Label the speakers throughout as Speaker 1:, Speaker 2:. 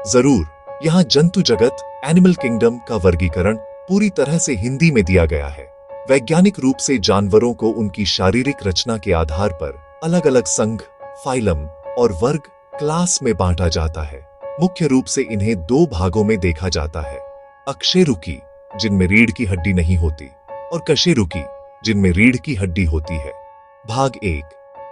Speaker 1: जरूर, यहाँ जंतु जगत एनिमल किंगडम का वर्गीकरण पूरी तरह से हिंदी में दिया गया है। वैज्ञानिक रूप से जानवरों को उनकी शारीरिक रचना के आधार पर अलग अलग संघ, फाइलम और वर्ग क्लास में बांटा जाता है। मुख्य रूप से इन्हें दो भागों में देखा जाता है: अकशेरुकी, जिनमें रीढ़ की हड्डी नहीं होती, और कशेरुकी, जिनमें रीढ़ की हड्डी होती है। भाग 1,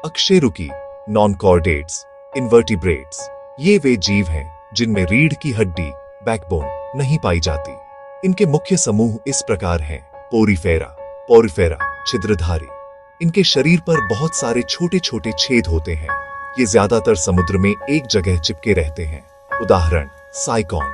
Speaker 1: अकशेरुकी, नॉन कॉर्डेट्स, इन्वर्टिब्रेट्स। ये वे जीव हैं जिनमें रीढ़ की हड्डी, बैकबोन, नहीं पाई जाती। इनके मुख्य समूह इस प्रकार हैं: पोरिफेरा, छिद्रधारी। इनके शरीर पर बहुत सारे छोटे छोटे छेद होते हैं। ये ज्यादातर समुद्र में एक जगह चिपके रहते हैं। उदाहरण: साइकॉन,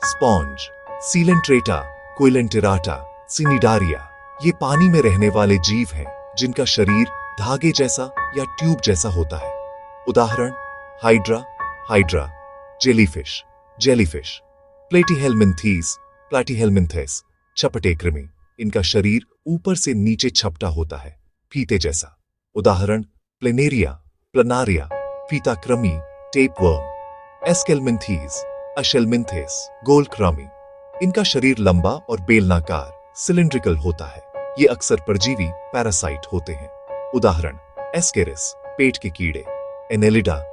Speaker 1: स्पॉन्ज, सीलेंट्रेटा, कोइलेंटेराटा, सिनिडारिया। ये पानी में रहने वाले जीव हैं जिनका शरीर धागे जैसा या ट्यूब जैसा होता है। उदाहरण: हाइड्रा, जेलीफिश, प्लेटीहेलमिन्थेस, छपटे कृमि। इनका शरीर ऊपर से नीचे छपटा होता है, फीते जैसा। उदाहरण: प्लेनारिया, फीताकृमि, टेपवर्म। एस्केलमिन्थेस, गोलक्रमी। इनका शरीर लंबा और बेलनाकार, सिलिंड्रिकल होता है। ये अक्सर परजीवी, पैरासाइट होते हैं। उदाहरण: एस्केरिस, पेट के कीड़े। एनेलिडा,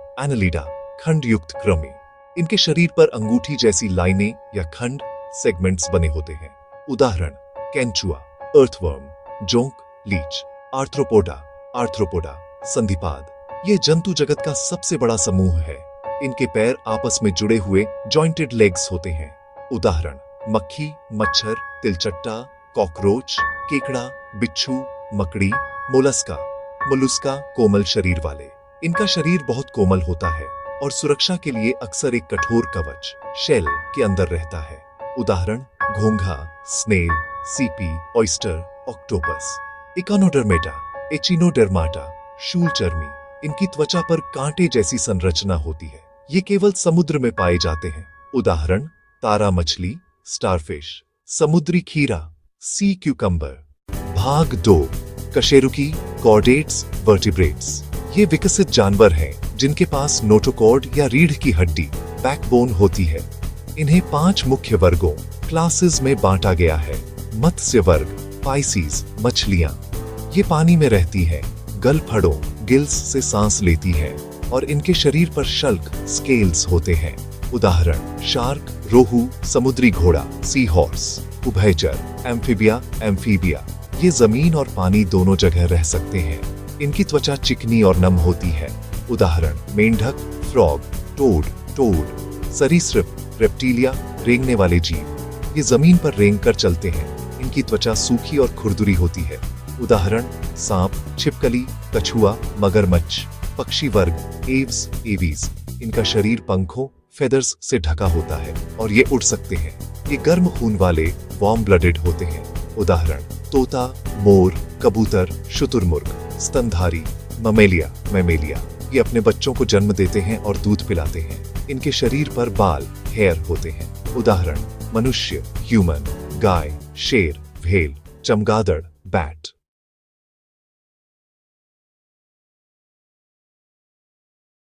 Speaker 1: खंड युक्त कृमि। इनके शरीर पर अंगूठी जैसी लाइनें या खंड, सेगमेंट्स बने होते हैं। उदाहरण: केंचुआ, अर्थवर्म, जोंक, लीच। आर्थ्रोपोडा, संधिपाद। ये जंतु जगत का सबसे बड़ा समूह है। इनके पैर आपस में जुड़े हुए जॉइंटेड लेग्स होते हैं। उदाहरण: मक्खी, मच्छर, तिलचट्टा, कॉकरोच, केकड़ा, बिच्छू, मकड़ी, मोलस्का, कोमल शरीर वाले। इनका शरीर बहुत कोमल होता है और सुरक्षा के लिए अक्सर एक कठोर कवच, शेल, के अंदर रहता है। उदाहरण: घोंघा, स्नेल, सीपी, ऑयस्टर, ऑक्टोपस। एचिनोडर्माटा, शूलचर्मी। इनकी त्वचा पर कांटे जैसी संरचना होती है। ये केवल समुद्र में पाए जाते हैं। उदाहरण: तारा मछली, स्टारफिश, समुद्री खीरा, सी क्यूकम्बर। भाग 2, कशेरुकी, कॉर्डेट्स, वर्टिब्रेट्स। ये विकसित जानवर हैं जिनके पास नोटोकॉर्ड या रीढ़ की हड्डी, बैकबोन होती है। इन्हें 5 मुख्य वर्गों, क्लासेस में बांटा गया है। मत्स्य वर्ग, पाइसीज, मछलियां। ये पानी में रहती हैं, गलफड़ों, गिल्स से सांस लेती हैं और इनके शरीर पर शल्क, स्केल्स होते हैं। उदाहरण: शार्क, रोहू, समुद्री घोड़ा, सी हॉर्स। उभयचर, एम्फीबिया। ये जमीन और पानी दोनों जगह रह सकते हैं। इनकी त्वचा चिकनी और नम होती है। उदाहरण: मेंढक, फ्रॉग, टोड। सरीसृप, रेप्टिलिया, रेंगने वाले जीव। ये जमीन पर रेंग कर चलते हैं। इनकी त्वचा सूखी और खुरदुरी होती है। उदाहरण: सांप, छिपकली, कछुआ, मगरमच्छ। पक्षी वर्ग, एवीज। इनका शरीर पंखों, फेदर्स से ढका होता है और ये उड़ सकते हैं। ये गर्म खून वाले, वार्म ब्लडेड होते हैं। उदाहरण: तोता, मोर, कबूतर, शुतुरमुर्ग। स्तनधारी, ममेलिया। ये अपने बच्चों को जन्म देते हैं और दूध पिलाते हैं। इनके शरीर पर बाल, हेयर होते हैं। उदाहरण: मनुष्य, ह्यूमन, गाय, शेर, व्हेल, चमगादड़, बैट।